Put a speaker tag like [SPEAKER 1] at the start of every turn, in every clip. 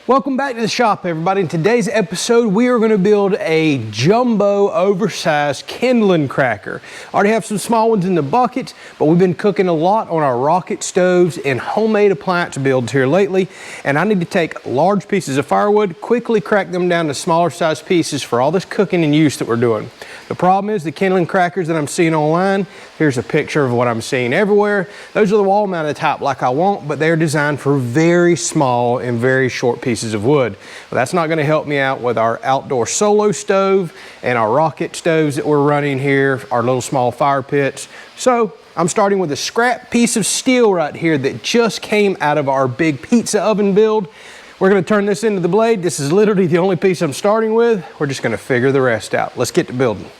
[SPEAKER 1] Welcome back to the shop, everybody. In today's episode, we are going to build a jumbo oversized kindling cracker. I already have some small ones in the bucket, but we've been cooking a lot on our rocket stoves and homemade appliance builds here lately. And I need to take large pieces of firewood, quickly crack them down to smaller size pieces for all this cooking and use that we're doing. The problem is the kindling crackers that I'm seeing online, here's a picture of what I'm seeing everywhere. Those are the wall mounted type like I want, but they're designed for very small and very short pieces of wood. Well, that's not going to help me out with our outdoor solo stove and our rocket stoves that we're running here, our little small fire pits. So I'm starting with a scrap piece of steel right here that just came out of our big pizza oven build. We're going to turn this into the blade. This is literally the only piece I'm starting with. We're just going to figure the rest out. Let's get to building.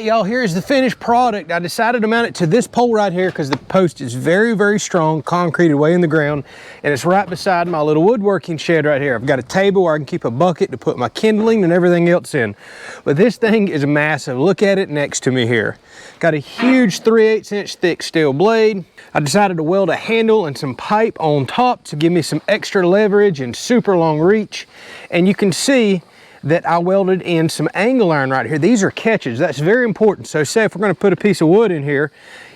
[SPEAKER 1] right, y'all, here's the finished product. I decided to mount it to this pole right here because the post is very, very strong, concreted way in the ground, and it's right beside my little woodworking shed right here. I've got a table where I can keep a bucket to put my kindling and everything else in. But this thing is massive. Look at it next to me here. Got a huge 3/8 inch thick steel blade. I decided to weld a handle and some pipe on top to give me some extra leverage and super long reach. And you can see that I welded in some angle iron right here. These are catches. That's very important. So say if we're going to put a piece of wood in here,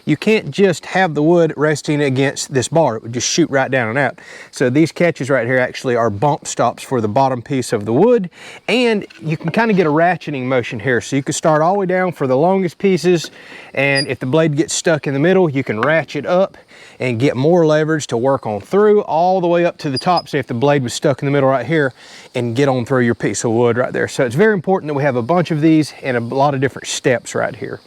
[SPEAKER 1] you can't just have the wood resting against this bar. It would just shoot right down and out. So these catches right here actually are bump stops for the bottom piece of the wood. And you can kind of get a ratcheting motion here. So you can start all the way down for the longest pieces. And if the blade gets stuck in the middle, you can ratchet up and get more leverage to work on through all the way up to the top. Say if the blade was stuck in the middle right here, and get on through your piece of wood right there. So it's very important that we have a bunch of these and a lot of different steps right here.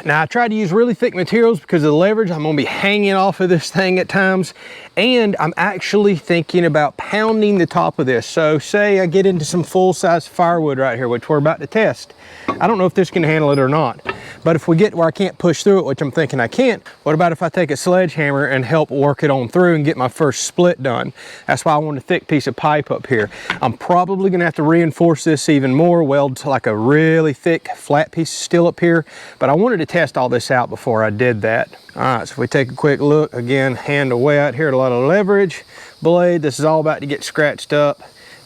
[SPEAKER 1] Now I try to use really thick materials because of the leverage. I'm going to be hanging off of this thing at times, and I'm actually thinking about pounding the top of this. So say I get into some full-size firewood right here, which we're about to test. I don't know if this can handle it or not, but if we get where I can't push through it, which I'm thinking I can't, what about if I take a sledgehammer and help work it on through and get my first split done? That's why I want a thick piece of pipe up here. I'm probably going to have to reinforce this even more, weld to like a really thick flat piece of steel up here, but I wanted to test all this out before I did that. All right, so if we take a quick look, again, handle way out here, a lot of leverage. Blade, this is all about to get scratched up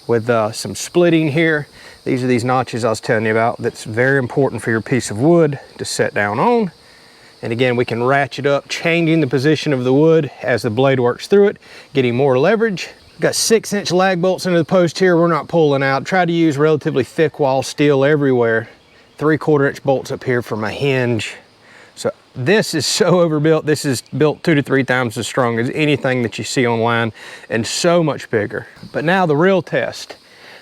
[SPEAKER 1] with some splitting here. These are these notches I was telling you about. That's very important for your piece of wood to set down on. And again, we can ratchet up, changing the position of the wood as the blade works through it, getting more leverage. Got 6-inch lag bolts into the post here. We're not pulling out. Try to use relatively thick wall steel everywhere. 3/4 inch bolts up here for my hinge. So this is so overbuilt. This is built 2 to 3 times as strong as anything that you see online, and so much bigger. But now the real test.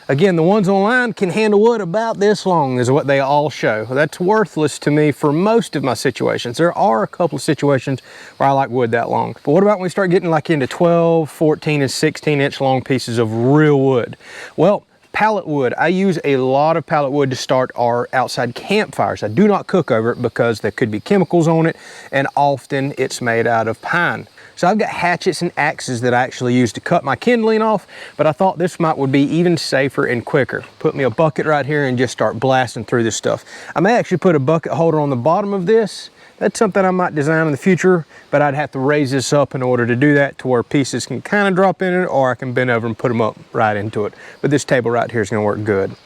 [SPEAKER 1] Again, the ones online can handle wood about this long is what they all show. That's worthless to me for most of my situations. There are a couple of situations where I like wood that long. But what about when we start getting like into 12, 14, and 16-inch long pieces of real wood? Well, pallet wood. I use a lot of pallet wood to start our outside campfires. I do not cook over it because there could be chemicals on it, and often it's made out of pine. So I've got hatchets and axes that I actually use to cut my kindling off, but I thought this would be even safer and quicker. Put me a bucket right here and just start blasting through this stuff. I may actually put a bucket holder on the bottom of this. That's something I might design in the future, but I'd have to raise this up in order to do that to where pieces can kind of drop in it, or I can bend over and put them up right into it. But this table right here is going to work good.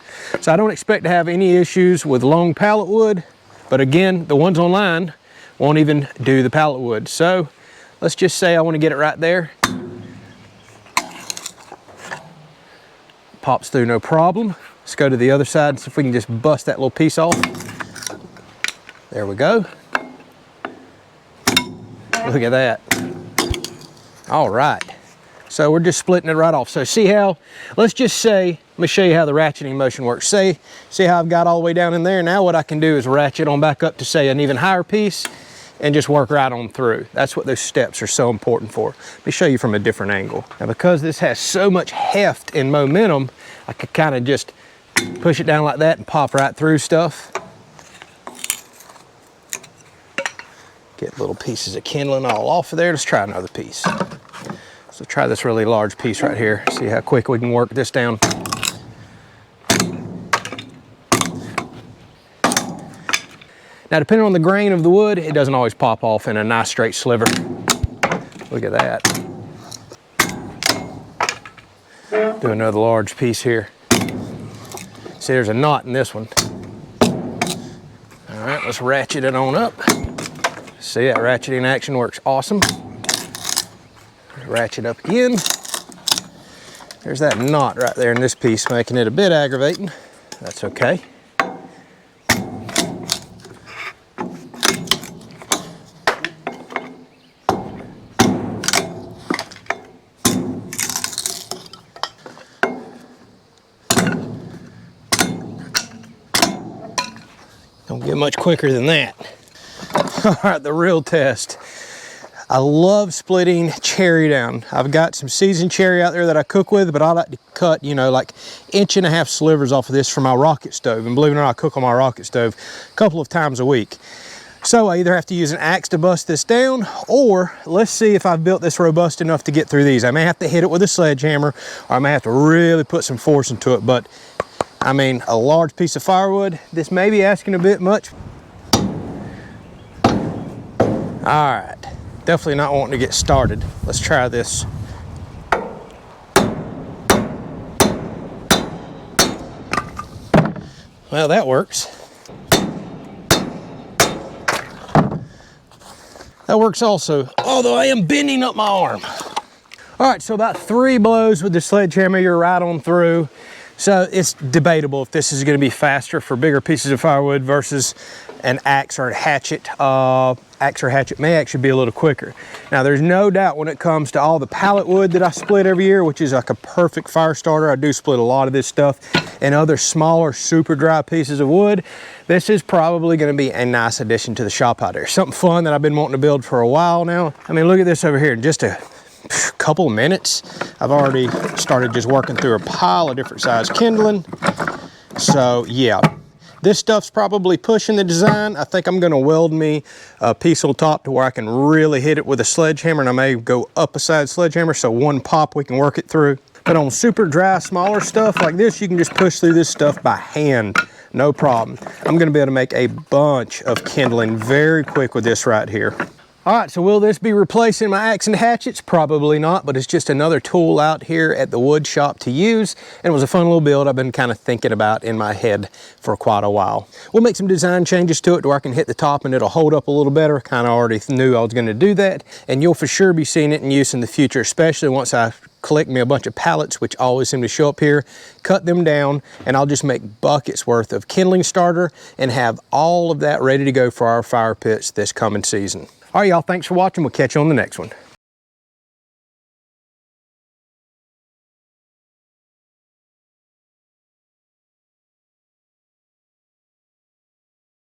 [SPEAKER 1] So I don't expect to have any issues with long pallet wood, but again, the ones online won't even do the pallet wood. So let's just say I want to get it right there. Pops through no problem. Let's go to the other side and see if we can just bust that little piece off. There we go. Look at that. All right. So we're just splitting it right off. So see how, let's just say, let me show you how the ratcheting motion works. See how I've got all the way down in there? Now what I can do is ratchet on back up to say an even higher piece and just work right on through. That's what those steps are so important for. Let me show you from a different angle. Now because this has so much heft and momentum, I could kind of just push it down like that and pop right through stuff. Get little pieces of kindling all off of there. Let's try another piece. So try this really large piece right here. See how quick we can work this down. Now, depending on the grain of the wood, it doesn't always pop off in a nice straight sliver. Look at that. Do another large piece here. See, there's a knot in this one. All right, let's ratchet it on up. See, that ratcheting action works awesome. Ratchet up again. There's that knot right there in this piece, making it a bit aggravating. That's okay. Don't get much quicker than that. All right, the real test. I love splitting cherry down. I've got some seasoned cherry out there that I cook with, but I like to cut, you know, like 1.5 inch slivers off of this for my rocket stove. And believe it or not, I cook on my rocket stove a couple of times a week. So I either have to use an axe to bust this down, or let's see if I've built this robust enough to get through these. I may have to hit it with a sledgehammer, or I may have to really put some force into it. But I mean, a large piece of firewood, this may be asking a bit much. All right, definitely not wanting to get started. Let's try this. Well, that works. That works also, although I am bending up my arm. All right, so about 3 blows with the sledgehammer, you're right on through. So it's debatable if this is gonna be faster for bigger pieces of firewood versus an axe or a hatchet. Axe or hatchet may actually be a little quicker. Now, there's no doubt when it comes to all the pallet wood that I split every year, which is like a perfect fire starter. I do split a lot of this stuff, and other smaller, super dry pieces of wood. This is probably gonna be a nice addition to the shop out there. Something fun that I've been wanting to build for a while now. I mean, look at this over here. In just a couple of minutes, I've already started just working through a pile of different size kindling. So yeah, this stuff's probably pushing the design. I think I'm gonna weld me a piece on top to where I can really hit it with a sledgehammer, and I may go up a side sledgehammer, so one pop we can work it through. But on super dry, smaller stuff like this, you can just push through this stuff by hand, no problem. I'm gonna be able to make a bunch of kindling very quick with this right here. All right, so will this be replacing my axe and hatchets? Probably not, but it's just another tool out here at the wood shop to use. And it was a fun little build I've been kind of thinking about in my head for quite a while. We'll make some design changes to it to where I can hit the top and it'll hold up a little better. Kind of already knew I was gonna do that. And you'll for sure be seeing it in use in the future, especially once I collect me a bunch of pallets, which always seem to show up here, cut them down, and I'll just make buckets worth of kindling starter and have all of that ready to go for our fire pits this coming season. All right, y'all, thanks for watching. We'll catch you on the next one.